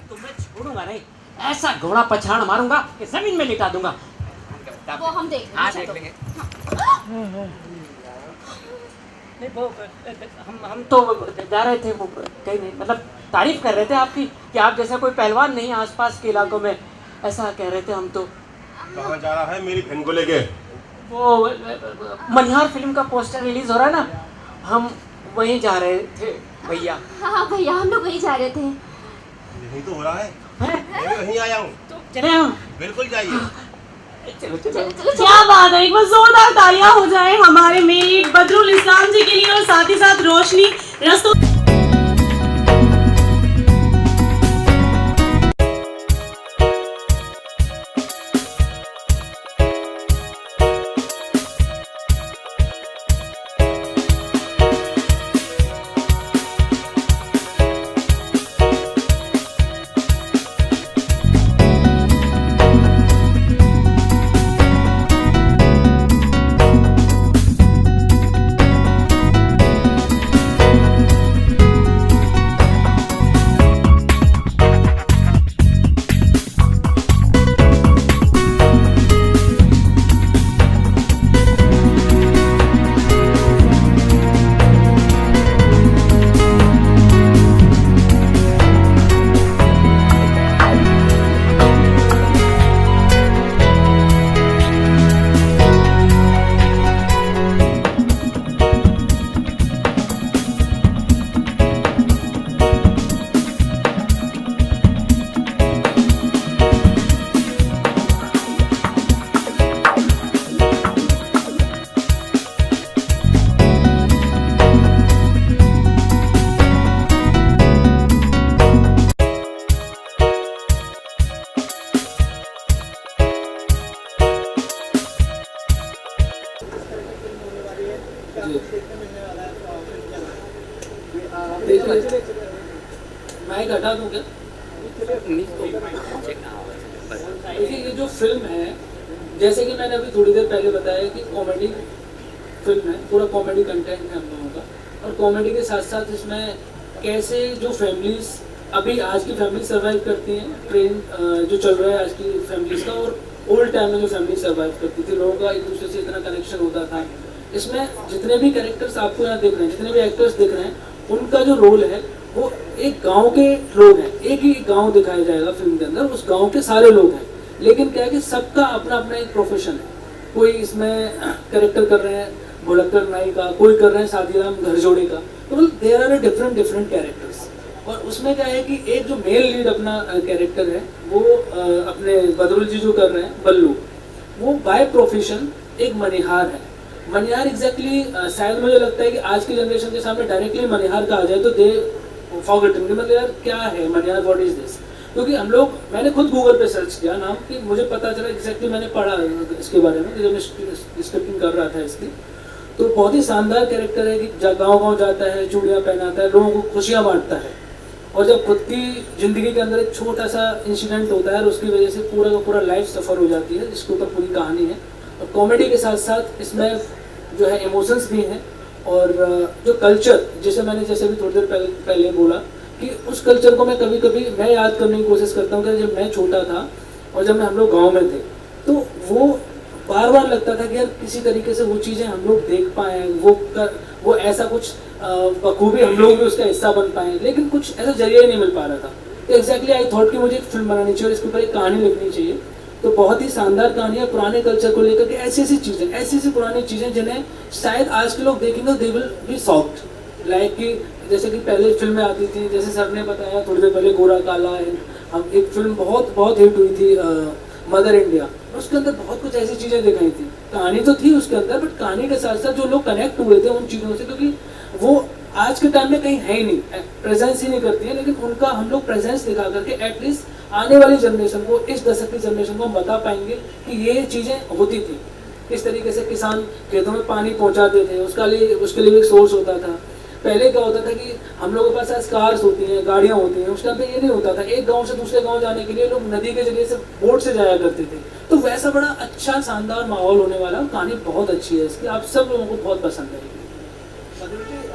तो मैं छोड़ूंगा नहीं, ऐसा घोड़ा पछाड़ मारूंगा कि जमीन में लिटा दूंगा। वो हम देख लेंगे। हाँ देख लेंगे। नहीं वो हम तो जा रहे थे, वो कहीं नहीं, मतलब तारीफ कर रहे थे आपकी कि आप जैसा कोई पहलवान नहीं है आसपास के इलाकों में, ऐसा कह रहे थे हम तो। कहाँ जा रहा है मेरी बहन को लेके? वो मनिहार फिल्म का पोस्टर रिलीज हो रहा है ना, हम वहीं जा रहे थे भैया। हाँ भैया, हम लोग वहीं जा रहे थे। यही तो हो रहा है, हैं? मैं भी वहीं आया हूँ। तो चले हम। बिल्कुल जाइए। चलो चलो। क्या बात है, एक बार जोरदार तालियां हो जाए हमारे मेट बदरुल इस्लाम जी के लिए और साथ ही साथ रोशनी रस्तों। मैं घटा दूं क्या? देखिए ये जो फिल्म है, जैसे कि मैंने अभी थोड़ी देर पहले बताया कि कॉमेडी फिल्म है, पूरा कॉमेडी कंटेंट है हम लोगों का। और कॉमेडी के साथ साथ इसमें कैसे जो फैमिलीज अभी आज की फैमिली सर्वाइव करती हैं, ट्रेन जो चल रहा है आज की फैमिलीज का, और ओल्ड टाइम में जो फैमिली सर्वाइव करती थी, लोगों का एक दूसरे से इतना कनेक्शन होता था। इसमें जितने भी कैरेक्टर्स आपको यहाँ दिख रहे हैं, जितने भी एक्टर्स दिख रहे हैं, उनका जो रोल है वो एक गांव के लोग हैं। एक ही गांव दिखाया जाएगा फिल्म के अंदर, उस गांव के सारे लोग हैं, लेकिन क्या है कि सबका अपना अपना एक प्रोफेशन है। कोई इसमें कैरेक्टर कर रहे हैं भुलक्कड़ नाई का, कोई कर रहे हैं सादीराम घरजोड़े का, तो there are different different characters. और उसमें क्या है कि एक जो मेल लीड अपना कैरेक्टर है वो अपने बदरुल जी जो कर रहे हैं बल्लू, वो बाय प्रोफेशन एक मनिहार है। मनिहार एग्जैक्टली शायद मुझे लगता है कि आज की जनरेशन के सामने डायरेक्टली मनिहार कहा जाए तो दे फॉरगेटिंग, मतलब यार क्या है मनिहार, व्हाट इज दिस। क्योंकि हम लोग, मैंने खुद गूगल पे सर्च किया नाम कि मुझे पता चला एग्जैक्टली, मैंने पढ़ा इसके बारे में जब मैं स्क्रिप्टिंग कर रहा था इसकी, तो बहुत ही शानदार कैरेक्टर है कि गाँव गाँव जाता है, चूड़ियाँ पहनाता है, लोगों को खुशियाँ बांटता है, और जब खुद की ज़िंदगी के अंदर एक छोटा सा इंसिडेंट होता है और उसकी वजह से पूरा का पूरा लाइफ सफ़र हो जाती है, जिसके ऊपर पूरी कहानी है। और कॉमेडी के साथ साथ इसमें जो है इमोशंस भी हैं, और जो कल्चर जिसे मैंने जैसे भी थोड़ी देर पहले बोला कि उस कल्चर को मैं कभी कभी मैं याद करने की कोशिश करता हूँ कि जब मैं छोटा था और जब हम लोग गाँव में थे, तो वो बार बार लगता था कि यार किसी तरीके से वो चीज़ें हम लोग देख पाएँ, वो ऐसा कुछ बखूबी हम लोग भी उसका हिस्सा बन पाएँ, लेकिन कुछ ऐसा जरिया ही नहीं मिल पा रहा था। तो एग्जैक्टली आई थॉट कि मुझे एक फिल्म बनानी चाहिए और इसके ऊपर एक कहानी लिखनी चाहिए। तो बहुत ही शानदार कहानी है पुराने कल्चर को लेकर के, ऐसी ऐसी चीज़ें, ऐसी ऐसी पुरानी चीज़ें जिन्हें शायद आज के लोग देखेंगे they will be shocked. Like कि जैसे कि पहले फिल्में आती थी, जैसे सर ने बताया थोड़ी देर पहले गोरा काला है, हम एक फिल्म बहुत हिट हुई थी मदर इंडिया, उसके अंदर बहुत कुछ ऐसी चीज़ें दिखाई थी। कहानी तो थी उसके अंदर, बट कहानी के साथ साथ जो लोग कनेक्ट हुए थे उन चीज़ों से, क्योंकि वो आज के टाइम में कहीं है ही नहीं, प्रेजेंस ही नहीं करती है, लेकिन उनका हम लोग प्रेजेंस दिखा करके एटलीस्ट आने वाली जनरेशन को, इस दशक की जनरेशन को हम बता पाएंगे कि ये चीज़ें होती थी। किस तरीके से किसान खेतों में पानी पहुंचाते थे, उसके लिए एक सोर्स होता था। पहले क्या होता था कि हम लोगों के पास कार्स होती हैं, गाड़ियाँ होती हैं, उस टाइम पे ये नहीं होता था। एक गांव से दूसरे गांव जाने के लिए लोग नदी के जरिए से बोट से जाया करते थे। तो वैसा बड़ा अच्छा शानदार माहौल होने वाला, कहानी बहुत अच्छी है इसकी, आप सब लोगों को बहुत पसंद आएगी।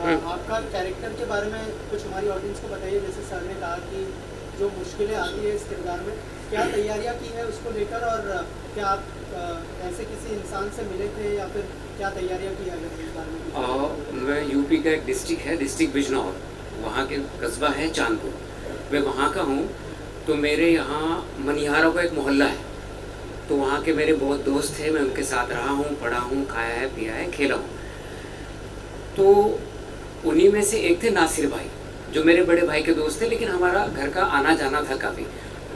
आपका कैरेक्टर के बारे में कुछ हमारी ऑडियंस को बताइए। जैसे सर ने कहा कि जो मुश्किलें आती है इस किरदार में, क्या तैयारियां की है उसको लेकर, और क्या आप ऐसे किसी इंसान से मिले थे या फिर क्या तैयारियां की अगर किरदार में? मैं यूपी का एक डिस्ट्रिक्ट है, डिस्ट्रिक्ट बिजनौर, वहाँ के कस्बा है चांदपुर, मैं वहाँ का हूँ। तो मेरे यहाँ मनिहारों का एक मोहल्ला है, तो वहाँ के मेरे बहुत दोस्त थे, मैं उनके साथ रहा हूँ, पढ़ा हूँ, खाया है, पिया है, खेला हूँ। तो उन्हीं में से एक थे नासिर भाई, जो मेरे बड़े भाई के दोस्त थे, लेकिन हमारा घर का आना जाना था काफ़ी।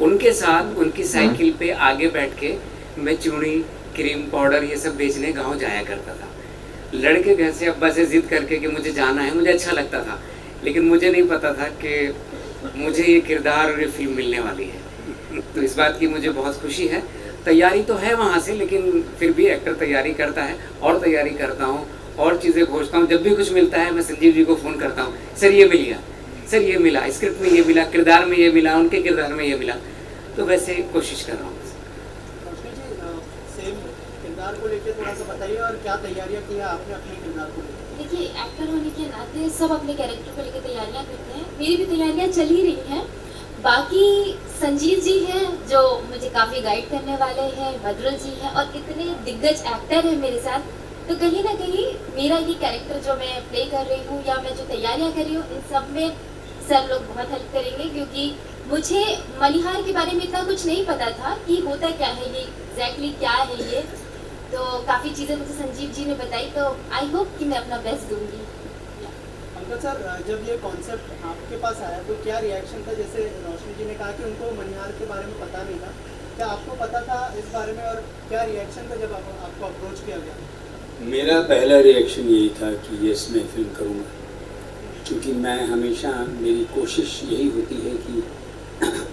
उनके साथ उनकी साइकिल पे आगे बैठ के मैं चूड़ी, क्रीम पाउडर ये सब बेचने गांव जाया करता था। लड़के घर से अब्बा से ज़िद करके कि मुझे जाना है, मुझे अच्छा लगता था, लेकिन मुझे नहीं पता था कि मुझे ये किरदार और ये फिल्म मिलने वाली है। तो इस बात की मुझे बहुत खुशी है। तैयारी तो है वहाँ से, लेकिन फिर भी एक्टर तैयारी करता है और तैयारी करता हूँ और चीज़ें खोजता हूँ। जब भी कुछ मिलता है मैं संजीव जी को फ़ोन करता हूँ, सर ये मिल गया, सर ये मिला, स्क्रिप्ट में ये मिला, किरदार में ये मिला, उनके किरदार में ये मिला। तो वैसे कोशिश कर रहा हूँ। रोशनी जी, सेम किरदार को लेकर थोड़ा सा बताइए, और क्या तैयारियां की है आपने अपने किरदार को लेकर? देखिए, एक्टर होने के नाते सब अपने कैरेक्टर को लेकर तैयारियां करते हैं। मेरी भी तैयारियां चल ही रही हैं। बाकी संजीव जी हैं जो मुझे काफ़ी गाइड करने वाले हैं, बदरुल जी हैं, और इतने दिग्गज एक्टर हैं मेरे साथ। तो कहीं ना कहीं मेरा ये कैरेक्टर जो मैं प्ले कर रही हूँ या मैं जो तैयारियां कर रही हूँ, इन सब में सर लोग बहुत हेल्प करेंगे, क्योंकि मुझे मनिहार के बारे में इतना कुछ नहीं पता था कि होता क्या है ये, एग्जैक्टली क्या है ये। तो काफ़ी चीज़ें मुझे संजीव जी ने बताई, तो आई होप कि मैं अपना बेस्ट दूंगी। पंकज सर, जब ये कॉन्सेप्ट आपके पास आया तो क्या रिएक्शन था? जैसे रोशनी जी ने कहा कि उनको मनिहार के बारे में पता नहीं था, क्या आपको पता था इस बारे में, और क्या रिएक्शन था जब आपको अप्रोच किया गया? मेरा पहला रिएक्शन यही था कि यस, मैं फिल्म करूँगा, क्योंकि मैं हमेशा, मेरी कोशिश यही होती है कि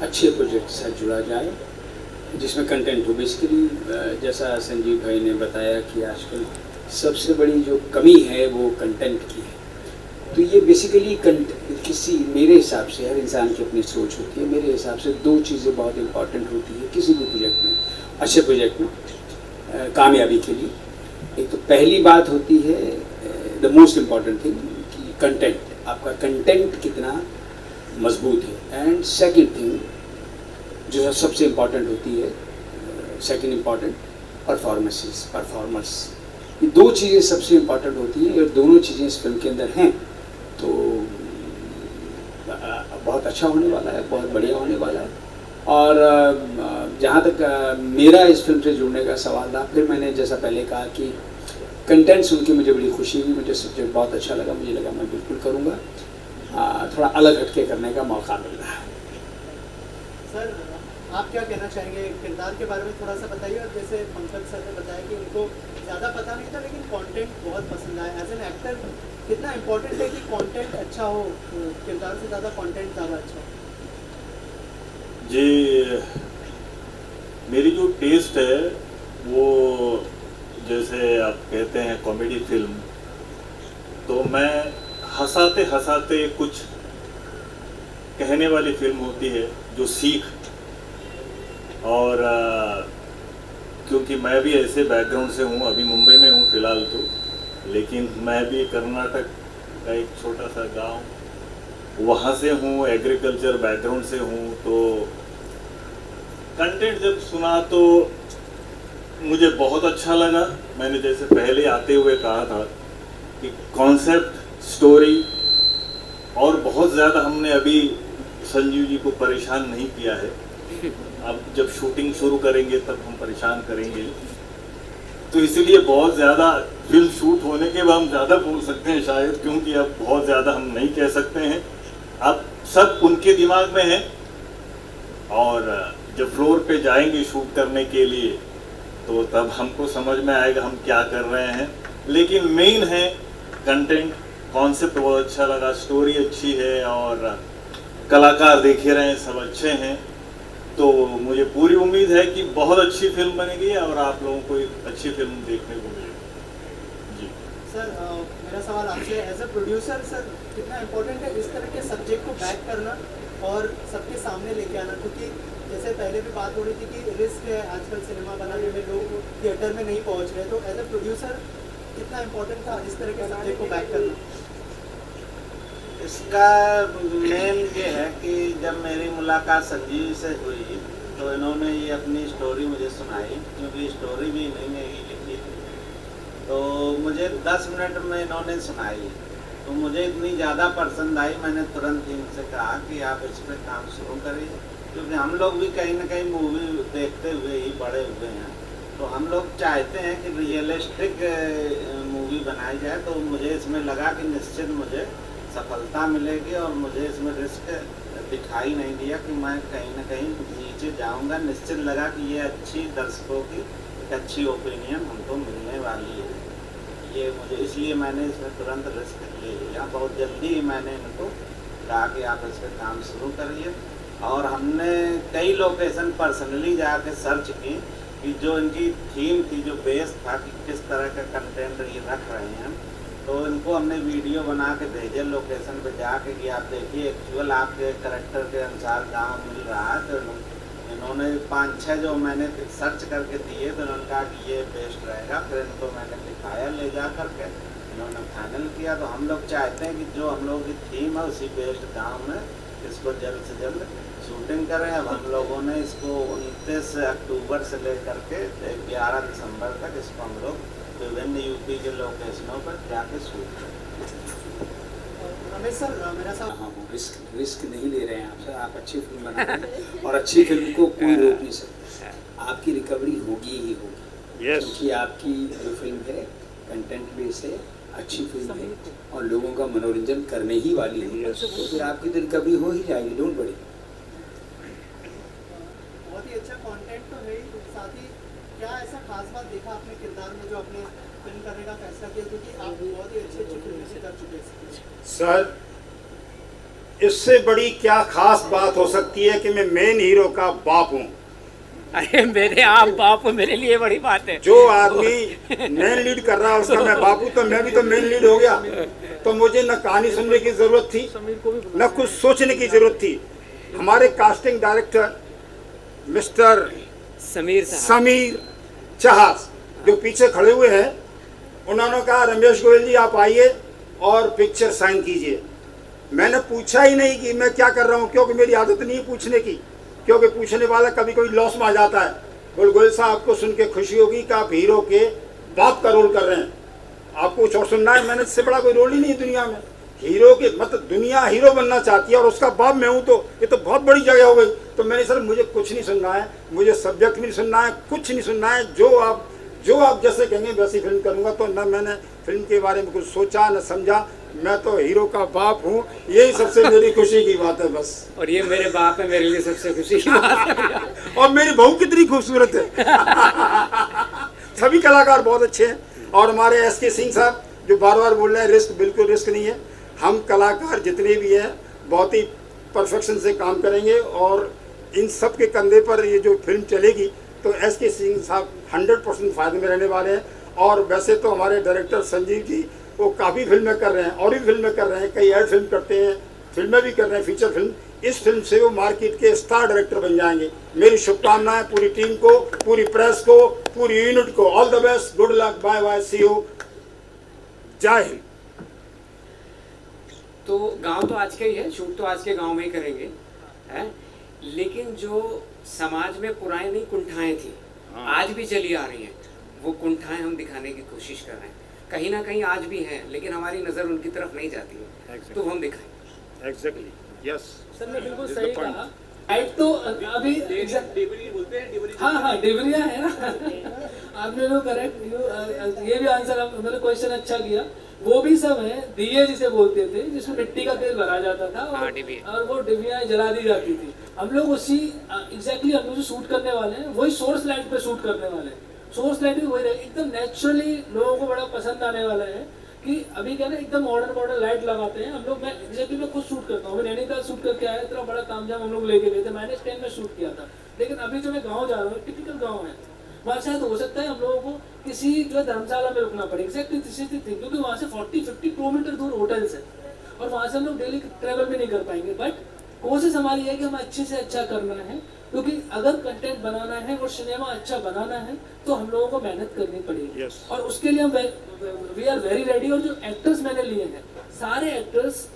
अच्छे प्रोजेक्ट से जुड़ा जाए जिसमें कंटेंट हो। बेसिकली जैसा संजीव भाई ने बताया कि आजकल सबसे बड़ी जो कमी है वो कंटेंट की है। तो ये बेसिकली किसी, मेरे हिसाब से, हर इंसान की अपनी सोच होती है, मेरे हिसाब से दो चीज़ें बहुत इंपॉर्टेंट होती है किसी भी प्रोजेक्ट में, अच्छे प्रोजेक्ट में कामयाबी के लिए। एक तो पहली बात होती है, द मोस्ट इम्पॉर्टेंट थिंग, कि कंटेंट, आपका कंटेंट कितना मजबूत है। एंड सेकंड थिंग जो सबसे इम्पॉर्टेंट होती है, सेकंड इम्पॉर्टेंट, परफॉर्मर्स। ये दो चीज़ें सबसे इम्पॉर्टेंट होती हैं, और दोनों चीज़ें इस फिल्म के अंदर हैं, तो बहुत अच्छा होने वाला है, बहुत बढ़िया होने वाला है। और जहाँ तक मेरा इस फिल्म से जुड़ने का सवाल था, फिर मैंने जैसा पहले कहा कि कंटेंट सुन के मुझे बड़ी खुशी हुई, मुझे सब्जेक्ट बहुत अच्छा लगा, मुझे लगा मैं बिल्कुल करूँगा। थोड़ा अलग हटके करने का मौका मिल रहा है। सर, आप क्या कहना चाहेंगे किरदार के बारे में, थोड़ा सा बताइए। और जैसे पंकज सर ने बताया कि उनको ज़्यादा पता नहीं था, लेकिन कंटेंट बहुत पसंद आया। एज एन एक्टर कितना इम्पोर्टेंट है कि कंटेंट अच्छा हो, किरदार से ज़्यादा कंटेंट ज़्यादा अच्छा हो? जी, मेरी जो टेस्ट है वो, जैसे आप कहते हैं कॉमेडी फिल्म, तो मैं हंसाते हंसाते कुछ कहने वाली फिल्म होती है जो सीख। और क्योंकि मैं भी ऐसे बैकग्राउंड से हूँ, अभी मुंबई में हूँ फ़िलहाल तो, लेकिन मैं भी कर्नाटक का एक छोटा सा गांव वहाँ से हूँ, एग्रीकल्चर बैकग्राउंड से हूँ। तो कंटेंट जब सुना तो मुझे बहुत अच्छा लगा। मैंने जैसे पहले आते हुए कहा था कि कॉन्सेप्ट, स्टोरी, और बहुत ज़्यादा हमने अभी संजीव जी को परेशान नहीं किया है। अब जब शूटिंग शुरू करेंगे तब हम परेशान करेंगे, तो इसलिए बहुत ज़्यादा फिल्म शूट होने के बाद हम ज़्यादा बोल सकते हैं शायद, क्योंकि अब बहुत ज़्यादा हम नहीं कह सकते हैं। अब सब उनके दिमाग में है, और जब फ्लोर पे जाएंगे शूट करने के लिए तो तब हमको समझ में आएगा हम क्या कर रहे हैं। लेकिन मेन है कंटेंट, कॉन्सेप्ट बहुत अच्छा लगा, स्टोरी अच्छी है, और कलाकार देख ही रहे हैं सब अच्छे हैं। तो मुझे पूरी उम्मीद है कि बहुत अच्छी फिल्म बनेगी और आप लोगों को एक अच्छी फिल्म देखने को मिलेगी। जी सर, मेरा सवाल आपसे, एज ए प्रोड्यूसर सर, कितना इम्पोर्टेंट है इस तरह के सब्जेक्ट को बैक करना और सबके सामने लेके आना? क्योंकि जैसे पहले भी बात हो रही थी कि रिस्क है आजकल सिनेमा बनाने में, लोग थिएटर में नहीं पहुंच रहे, तो एज ए प्रोड्यूसर कितना इम्पोर्टेंट था इस तरह के सब्जेक्ट को बैक करना? इसका मेन ये है कि जब मेरी मुलाकात संजीव से हुई तो इन्होंने ये अपनी स्टोरी मुझे सुनाई, क्योंकि स्टोरी भी इन्होंने ही लिखी थी। तो मुझे 10 मिनट में इन्होंने सुनाई, तो मुझे इतनी ज़्यादा पसंद आई, मैंने तुरंत इनसे कहा कि आप इस पर काम शुरू करिए, क्योंकि हम लोग भी कहीं ना कहीं मूवी देखते हुए ही बड़े हुए हैं। तो हम लोग चाहते हैं कि रियलिस्टिक मूवी बनाई जाए। तो मुझे इसमें लगा कि निश्चित मुझे सफलता मिलेगी, और मुझे इसमें रिस्क दिखाई नहीं दिया कि मैं कहीं ना कहीं नीचे जाऊंगा। निश्चित लगा कि ये अच्छी दर्शकों की एक अच्छी ओपिनियन हमको मिलने वाली है। ये मुझे इसलिए मैंने इसमें तुरंत रिस्क ले लिया। बहुत जल्दी ही मैंने इनको कहा कि आप इस पर काम शुरू करिए, और हमने कई लोकेशन पर्सनली जाके सर्च की कि जो इनकी थीम थी, जो बेस था कि किस तरह का कंटेंट ये रख रहे हैं। तो इनको हमने वीडियो बना के भेजे लोकेशन पे जाके कि आप देखिए एक्चुअल आपके करैक्टर के अनुसार गांव मिल रहा है। तो इन्होंने 5-6 जो मैंने सर्च करके दिए, तो इन्होंने कहा कि ये बेस्ट रहेगा। फिर इनको मैंने दिखाया ले जा करके, इन्होंने फाइनल किया। तो हम लोग चाहते हैं कि जो हम लोगों की थीम है उसी बेस्ड गाँव में इसको जल्द से जल्द शूटिंग करें। अब हम लोगों ने इसको 29 अक्टूबर से लेकर के 11 दिसंबर तक इसको हम लोग विभिन्न यूपी के लोकेशनों पर जाके शूट करें। रमेश सर, मेरा साथ हाँ, रिस्क नहीं ले रहे हैं आप सर। आप अच्छी फिल्म बना रहे हैं और अच्छी फिल्म को कोई रोक नहीं सकता। आपकी रिकवरी होगी ही होगी, क्योंकि आपकी जो फिल्म है कंटेंट बेस है, अच्छी फिल्म है और लोगों का मनोरंजन करने ही वाली है। तो फिर आपकी तो रिकवरी हो ही जाएगी, डोंट वरी। बहुत ही अच्छा कंटेंट तो है ही, साथ ही क्या ऐसा खास बात देखा आपने किरदार में जो आपने फिल्म करने का फैसला किया, क्योंकि आप बहुत ही अच्छी फिल्में से कर चुके हैं। सर, इससे बड़ी क्या खास बात हो सकती है कि मैं मेन हीरो का बाप हूँ। अरे मेरे आप बाप हो, मेरे लिए बड़ी बात है। जो आदमी मेन लीड कर रहा है उसका मैं बाप हूँ, तो मैं भी तो मेन लीड हो गया। तो मुझे न कहानी सुनने की जरूरत थी, न कुछ सोचने की जरूरत थी। हमारे कास्टिंग डायरेक्टर मिस्टर समीर जहाज जो पीछे खड़े हुए हैं, उन्होंने कहा रमेश गोयल जी आप आइए और पिक्चर साइन कीजिए। मैंने पूछा ही नहीं कि मैं क्या कर रहा हूँ, क्योंकि मेरी आदत नहीं है पूछने की, क्योंकि पूछने वाला कभी कोई लॉस में आ जाता है। बोल गोयल साहब आपको सुन के खुशी होगी कि आप हीरो के बाप का रोल कर रहे हैं, आपको कुछ और सुनना है। मैंने इससे बड़ा कोई रोल ही नहीं दुनिया में। हीरो के मतलब दुनिया हीरो बनना चाहती है और उसका बाप मैं हूँ, तो ये तो बहुत बड़ी जगह हो गई। तो मैंने सर मुझे कुछ नहीं सुनना है, मुझे सब्जेक्ट भी नहीं सुनना है, कुछ नहीं सुनना है। जो आप जैसे कहेंगे वैसी फिल्म करूँगा। तो न मैंने फिल्म के बारे में कुछ सोचा न समझा, मैं तो हीरो का बाप हूँ, यही सबसे मेरी खुशी की बात है बस। और ये मेरे बाप है, मेरे लिए सबसे खुशी की बात है। और मेरी बहू कितनी खूबसूरत है। सभी कलाकार बहुत अच्छे हैं, और हमारे SK सिंह साहब जो बार बार बोल रहे हैं रिस्क, बिल्कुल रिस्क नहीं है। हम कलाकार जितने भी हैं बहुत ही परफेक्शन से काम करेंगे, और इन सब के कंधे पर ये जो फिल्म चलेगी तो SK सिंह साहब 100% फायदे में रहने वाले हैं। और वैसे तो हमारे डायरेक्टर संजीव जी वो काफ़ी फिल्में कर रहे हैं, और भी फिल्में कर रहे हैं, कई ऐड फिल्म करते हैं, फिल्में भी कर रहे हैं, फीचर फिल्म। इस फिल्म से वो मार्केट के स्टार डायरेक्टर बन जाएंगे। मेरी शुभकामनाएं पूरी टीम को, पूरी प्रेस को, पूरी यूनिट को। All the best, good luck, bye bye, see you, जय हिंद। तो गांव तो आज का ही है, शूट तो आज के गांव में ही करेंगे, है? लेकिन जो समाज में पुरानी कुंठाएं थी, आज भी चली आ रही हैं, वो कुंठाएं हम दिखाने की कोशिश कर रहे हैं। कहीं ना कहीं आज भी हैं, लेकिन हमारी नज़र उनकी तरफ नहीं जाती है, तो हम दिखाएं। एग्जैक्टली, यस सर ने बिल्कुल सही कहा। हाइट तो अभी हाँ डिबरिया है ना। आपने लोग करेक्ट, ये भी आंसर मैंने क्वेश्चन अच्छा किया। वो भी सब है, दिए जिसे बोलते थे, जिसमें मिट्टी का तेल भरा जाता था और वो डिबियाएं जला दी जाती थी। हम लोग उसी एग्जैक्टली हम लोग जो शूट करने वाले हैं वही सोर्स लाइट पे शूट करने वाले हैं। सोर्स लाइट भी वही रहे, एकदम नेचुरली लोगों को बड़ा पसंद आने वाला है। कि अभी क्या ना एकदम मॉडर्न लाइट लगाते हैं हम लोग। मैं एग्जैक्टली मैं खुद शूट करता हूँ, नैनीताल शूट करके आया, इतना बड़ा तामझाम हम लोग लेके गए थे, -10 में शूट किया था। लेकिन अभी जो मैं गाँव जा रहा हूँ, टिपिकल गाँव है, वहाँ शायद हो सकता है हम लोगों को किसी जो धर्मशाला में रुकना पड़े, एग्जैक्टली थी, क्योंकि वहाँ से 40-50 किलोमीटर दूर होटल्स है और वहाँ से हम लोग डेली ट्रेवल भी नहीं कर पाएंगे। बट कोशिश हमारी है कि हमें अच्छे से अच्छा करना है, क्योंकि अगर कंटेंट बनाना है और सिनेमा अच्छा बनाना है तो हम लोगों को मेहनत करनी पड़ेगी। और उसके लिए हम वी आर वेरी रेडी। और जो एक्टर्स मैंने लिए हैं, सारे एक्टर्स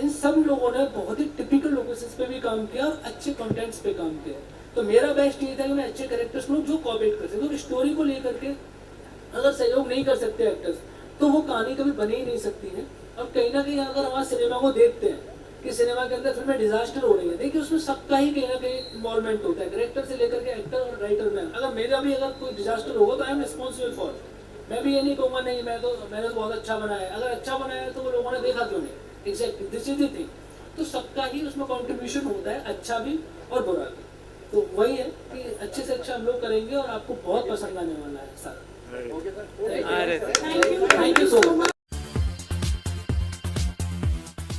इन सब लोगों ने बहुत ही टिपिकल लोकेशंस पे भी काम किया और अच्छे कंटेंट्स पे काम किया। तो मेरा बेस्ट ये था कि मैं अच्छे कैरेक्टर्स को जो कॉपरेट कर सके, और स्टोरी को लेकर के अगर सहयोग नहीं कर सकते एक्टर्स तो वो कहानी कभी बनी ही नहीं सकती है। और कहीं ना कहीं अगर हमारे सिनेमा को देखते हैं कि सिनेमा के अंदर फिल्में डिजास्टर हो रही है, देखिए उसमें सबका ही कहीं ना कहीं इन्वॉल्वमेंट होता है, डायरेक्टर से लेकर के एक्टर और राइटर में। अगर मेरा भी अगर कोई डिजास्टर होगा तो आई एम रिस्पॉन्सिबल फॉर। मैं भी ये नहीं कहूँगा नहीं मैंने तो बहुत अच्छा बनाया है, अगर अच्छा बनाया है तो वो लोगों ने देखा क्यों नहीं, exactly this is the thing. तो सबका ही उसमें कॉन्ट्रीब्यूशन होता है, अच्छा भी और बुरा भी। तो वही है कि अच्छे से अच्छा हम लोग करेंगे और आपको बहुत पसंद आने वाला है sir. Thank you so much.